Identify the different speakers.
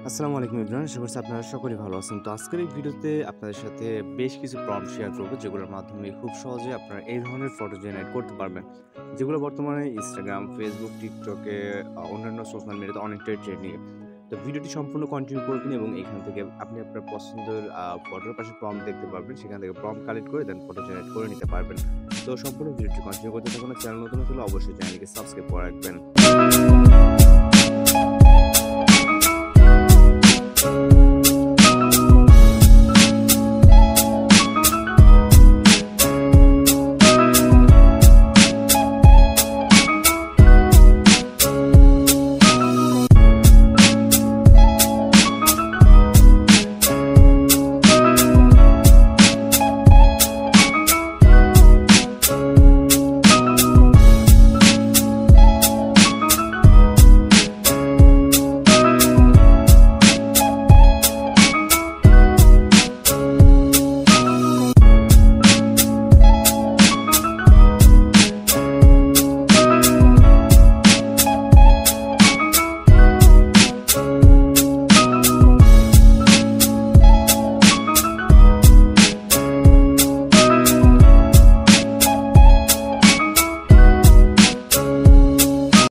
Speaker 1: আসসালামু আলাইকুম এভরিওয়ান, আশা করছি আপনারা সকলেই ভালো আছেন। তো আজকের এই ভিডিওতে আপনাদের সাথে বেশ কিছু প্রম্পট শেয়ার করব, যেগুলোর মাধ্যমে খুব সহজে আপনারা এই ধরনের ফটো জেনারেট করতে পারবেন, যেগুলো বর্তমানে ইনস্টাগ্রাম, ফেসবুক, টিকটকে অন্যান্য সোশ্যাল মিডিয়াতে অনেকটাই ট্রেন্ডিং। তো ভিডিওটি সম্পূর্ণ কন্টিনিউ করবেন এবং এখান থেকে আপনি আপনার পছন্দের ফটোর পাশে প্রম্পট দেখতে পারবেন। সেখান থেকে প্রম্পট কালেক্ট করে দেন ফটো জেনারেট করে নিতে পারবেন। তো সম্পূর্ণ ভিডিওটি কন্টিনিউ করতে থাকুন। চ্যানেল নতুন হলে অবশ্যই চ্যানেলকে সাবস্ক্রাইব করে রাখবেন।